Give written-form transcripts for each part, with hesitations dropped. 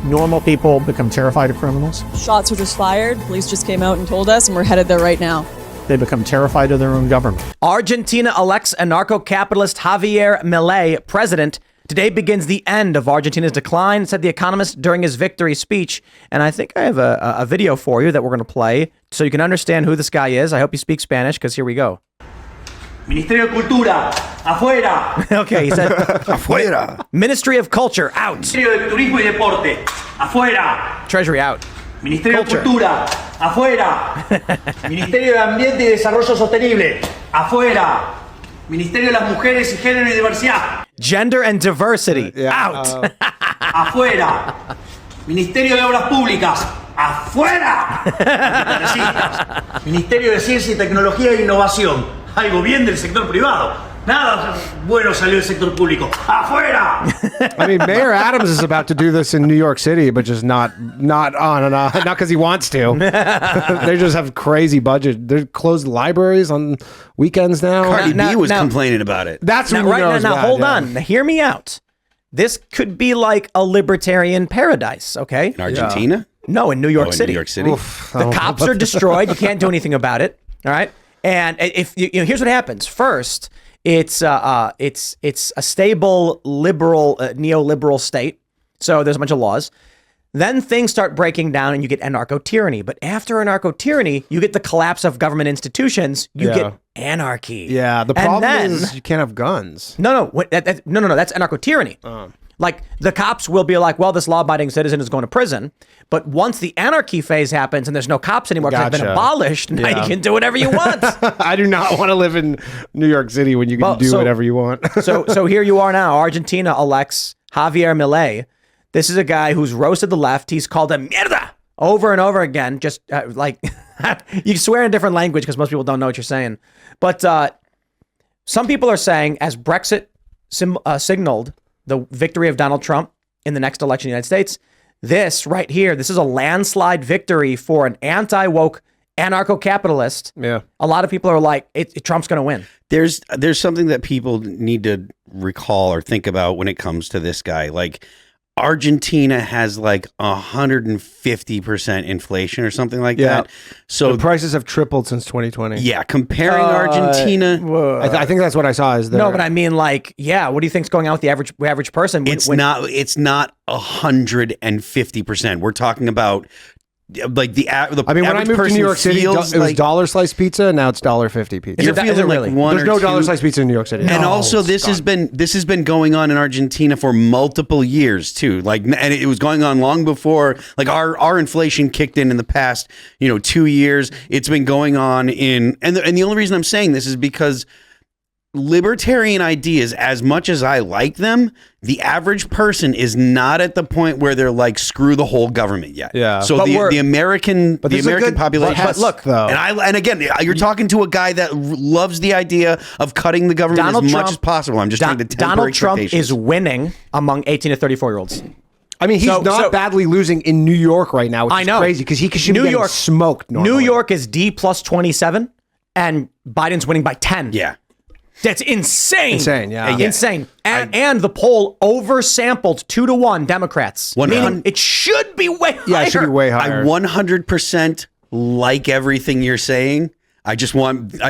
Normal people become terrified of criminals. Shots were just fired. Police just came out and told us, and we're headed there right now. They become terrified of their own government. Argentina elects anarcho-capitalist Javier Milei president. Today begins the end of Argentina's decline, said the economist during his victory speech. And I think I have a video for you that we're going to play so you can understand who this guy is. I hope you speak Spanish, because here we go. Ministerio de Cultura, afuera. Okay, he said, Afuera. Ministry of Culture, out. Ministerio de Turismo y Deporte, afuera. Treasury, out. Ministerio Culture. de Cultura, afuera. Ministerio de Ambiente y Desarrollo Sostenible, afuera. Ministerio de las Mujeres y Género y Diversidad, Gender and Diversity, out. afuera. Ministerio de Obras Públicas, afuera. Ministerio de Ciencia y Tecnología e Innovación, algo bien del sector privado. Nada bueno salió del sector público. ¡Afuera! I mean, Mayor Adams is about to do this in New York City, but just not on and on. Not because he wants to. They just have crazy budget. They're closed libraries on weekends now. Cardi B was complaining about it. That's Now, what right now, hold on. Hear me out. This could be like a libertarian paradise, okay? In Argentina? No, in New York In City. New York City? The cops are destroyed. You can't do anything about it. All right. And if here's what happens. First, it's a stable liberal neoliberal state. So there's a bunch of laws. Then things start breaking down and you get anarcho-tyranny. But after anarcho-tyranny, you get the collapse of government institutions. You get anarchy. Yeah, the problem is you can't have guns. No, that's anarcho-tyranny. Like, the cops will be like, well, this law-abiding citizen is going to prison. But once the anarchy phase happens and there's no cops anymore because they've been abolished, now you can do whatever you want. I do not want to live in New York City when you can do whatever you want. so here you are now. Argentina elects Javier Milei. This is a guy who's roasted the left. He's called a mierda over and over again. Just like, you swear in a different language because most people don't know what you're saying. But some people are saying, as Brexit signaled the victory of Donald Trump in the next election in the United States, this right here, this is a landslide victory for an anti-woke anarcho-capitalist. Yeah. A lot of people are like, Trump's going to win. There's something that people need to recall or think about when it comes to this guy. Like, Argentina has like 150% inflation or something like that. So the prices have tripled since 2020. Yeah, comparing Argentina, I think that's what I saw. Is there? No, but I mean, like, yeah. What do you think's going on with the average person? It's not 150%. We're talking about like the I mean, when I moved to New York City, it was dollar slice pizza, and now it's $1.50 pizza. You're feeling like one There's no dollar slice pizza in New York City. And also, this has been going on in Argentina for multiple years too. Like, and it was going on long before. Like our inflation kicked in the past 2 years. It's been going on and the only reason I'm saying this is because libertarian ideas, as much as I like them, the average person is not at the point where they're like, screw the whole government yet. Yeah. So the American population. But look, though, and again, you're talking to a guy that loves the idea of cutting the government as much as possible. I'm just trying to temper Donald Trump expectations. is winning among 18 to 34-year-olds. I mean, he's not badly losing in New York right now, which is crazy because he should be getting smoked normally. New York is D plus 27, and Biden's winning by 10. Yeah. That's insane. Insane, yeah. Insane. And the poll oversampled 2-1 Democrats. Meaning it should be way higher. Yeah, it should be way higher. I 100% like everything you're saying. I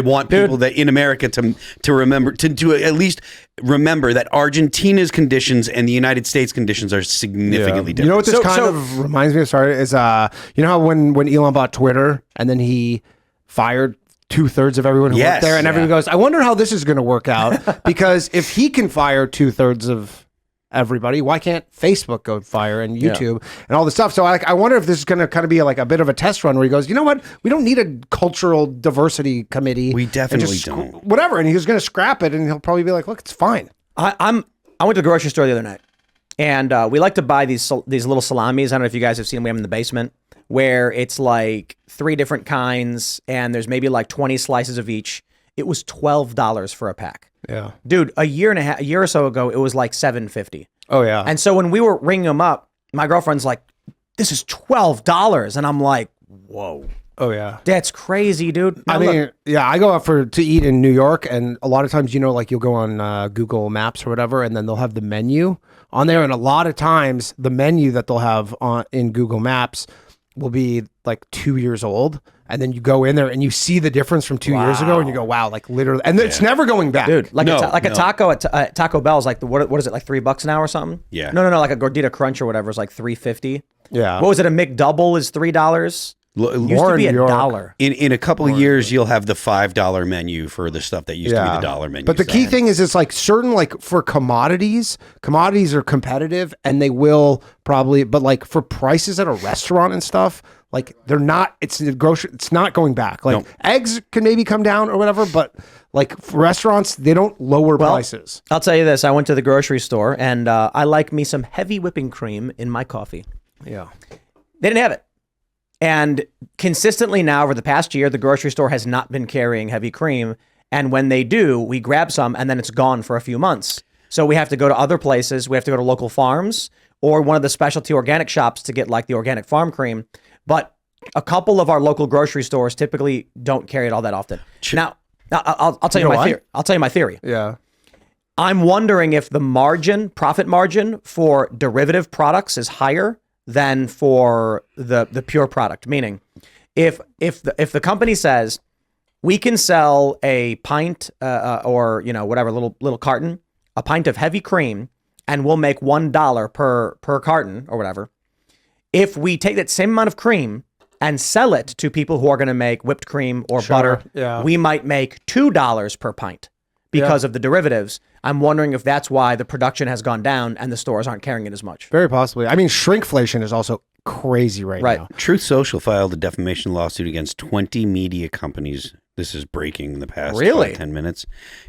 want people that in America to remember to at least remember that Argentina's conditions and the United States conditions are significantly different. You know what this kind of reminds me of? Sorry, is you know how when Elon bought Twitter and then he fired 2/3 of everyone who worked there, and everyone goes, I wonder how this is going to work out, because if he can fire 2/3 of everybody, why can't Facebook go fire and YouTube and all this stuff? So I wonder if this is going to kind of be like a bit of a test run where he goes, you know what, we don't need a cultural diversity committee. We definitely don't. Whatever, and he's going to scrap it, and he'll probably be like, look, it's fine. I went to the grocery store the other night, and we like to buy these little salamis. I don't know if you guys have seen them. We have them in the basement, where it's like 3 different kinds, and there's maybe like 20 slices of each. It was $12 for a pack. Yeah, dude, a year or so ago, it was like $7.50. Oh yeah. And so when we were ringing them up, my girlfriend's like, "This is $12," and I'm like, "Whoa." Oh yeah, that's crazy, dude. Now, I mean, I go out to eat in New York, and a lot of times, like you'll go on Google Maps or whatever, and then they'll have the menu on there. And a lot of times the menu that they'll have in Google Maps will be like 2 years old. And then you go in there and you see the difference from 2 years ago and you go, wow, like literally. And it's never going back. Dude, like a taco at Taco Bell is like, what is it, like $3 an hour or something? Yeah. No, like a Gordita Crunch or whatever is like $3.50. Yeah. What was it, a McDouble is $3? Used to be $1. In a couple of years, you'll have the $5 menu for the stuff that used to be the dollar menu. But the key thing is, it's like certain, like for commodities are competitive and they will probably, but like for prices at a restaurant and stuff, like they're not, it's not going back. Like eggs can maybe come down or whatever, but like for restaurants, they don't lower prices. I'll tell you this. I went to the grocery store and I like me some heavy whipping cream in my coffee. Yeah. They didn't have it. And consistently now over the past year, the grocery store has not been carrying heavy cream. And when they do, we grab some and then it's gone for a few months. So we have to go to other places. We have to go to local farms or one of the specialty organic shops to get like the organic farm cream. But a couple of our local grocery stores typically don't carry it all that often. Now I'll tell you my theory. I'll tell you my theory. Yeah. I'm wondering if the profit margin for derivative products is higher than for the pure product. Meaning, if the company says we can sell a pint or whatever little carton, a pint of heavy cream, and we'll make $1 per carton or whatever. If we take that same amount of cream and sell it to people who are going to make whipped cream or butter, we might make $2 per pint because of the derivatives. I'm wondering if that's why the production has gone down and the stores aren't carrying it as much. Very possibly. I mean, shrinkflation is also crazy right now. Truth Social filed a defamation lawsuit against 20 media companies. This is breaking in the past 10 minutes.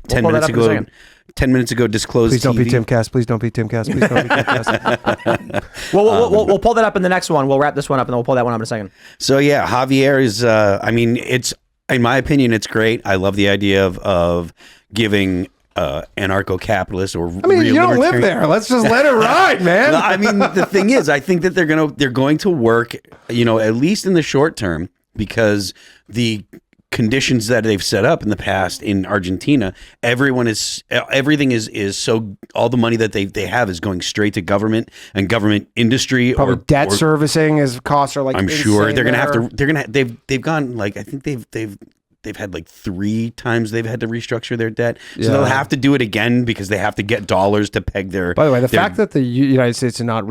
10 minutes ago. 10 minutes ago, disclosed. Please don't TV. be Timcast. Please don't be Timcast. Please don't be Timcast. We'll pull that up in the next one. We'll wrap this one up and then we'll pull that one up in a second. So yeah, Javier is. I mean, it's in my opinion, it's great. I love the idea of giving anarcho-capitalists or you don't live there. Let's just let it ride, man. Well, I mean, the thing is, I think that they're going to work. At least in the short term, because the conditions that they've set up in the past in Argentina, everything is so, all the money that they have is going straight to government and government industry. Probably debt servicing is costs are like, I'm sure they're going to have to, they've gone like, I think they've had like 3 times they've had to restructure their debt. So they'll have to do it again because they have to get dollars to peg their. By the way, the fact that the United States did not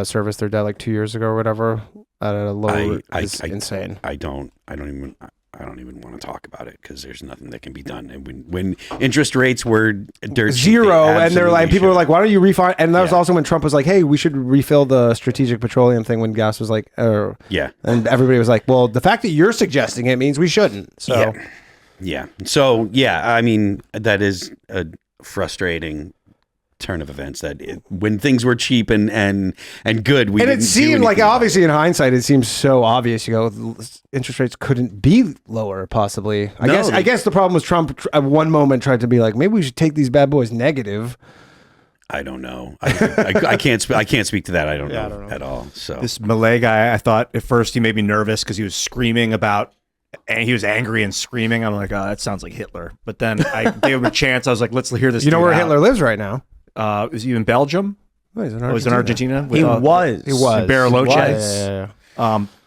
service their debt like 2 years ago or whatever at a low is insane. I don't even want to talk about it because there's nothing that can be done. And when interest rates were dirt zero, and they're like, people were like, why don't you refinance? And that was also when Trump was like, hey, we should refill the strategic petroleum thing when gas was like, and everybody was like, well, the fact that you're suggesting it means we shouldn't. So So I mean, that is a frustrating turn of events that when things were cheap and good, we didn't. It seemed like, obviously in hindsight, it seems so obvious. You go, interest rates couldn't be lower, possibly. I guess the problem was Trump at one moment tried to be like, maybe we should take these bad boys negative. I don't know. I can't speak to that. I don't know at all. So this Milei guy, I thought at first he made me nervous because he was screaming about. And he was angry and screaming. I'm like, oh, that sounds like Hitler. But then I gave him a chance. I was like, let's hear this. You know where Hitler lives right now? Is he in Belgium? Oh, he's in Argentina. Was in Argentina? He was. Bariloche.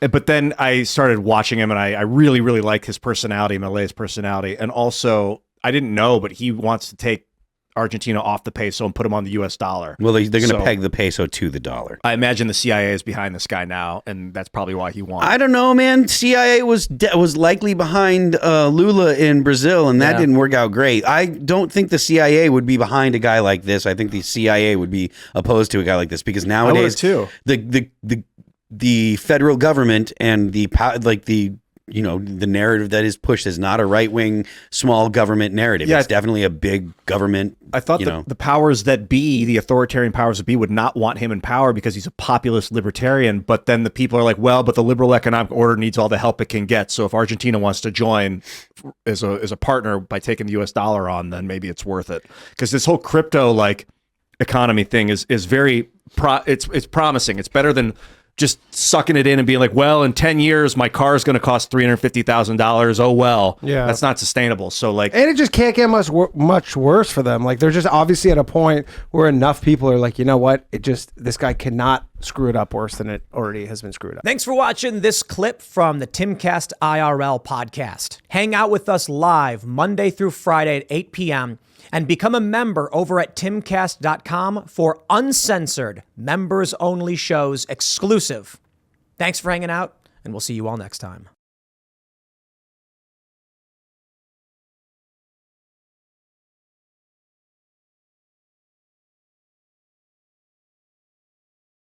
But then I started watching him, and I really, really like his personality, Milei's personality. And also, I didn't know, but he wants to take Argentina off the peso and put him on the U.S. dollar. Well, they're going to peg the peso to the dollar. I imagine the CIA is behind this guy now, and that's probably why he won. I don't know, man. CIA was likely behind Lula in Brazil, and that didn't work out great. I don't think the CIA would be behind a guy like this. I think the CIA would be opposed to a guy like this because nowadays, the federal government and the narrative that is pushed is not a right-wing small government narrative. Yeah, it's definitely a big government. I thought the powers that be, the authoritarian powers that be, would not want him in power because he's a populist libertarian. But then the people are like, well, but the liberal economic order needs all the help it can get. So if Argentina wants to join as a partner by taking the U.S. dollar on, then maybe it's worth it. Because this whole crypto economy thing is very it's promising. It's better than just sucking it in and being like, well, in 10 years, my car is going to cost $350,000. Oh, well, Yeah. that's not sustainable. So like, And it just can't get much worse for them. Like they're just obviously at a point where enough people are like, you know what? This guy cannot screw it up worse than it already has been screwed up. Thanks for watching this clip from the Timcast IRL podcast. Hang out with us live Monday through Friday at 8 p.m. and become a member over at timcast.com for uncensored, members-only shows exclusive. Thanks for hanging out, and we'll see you all next time.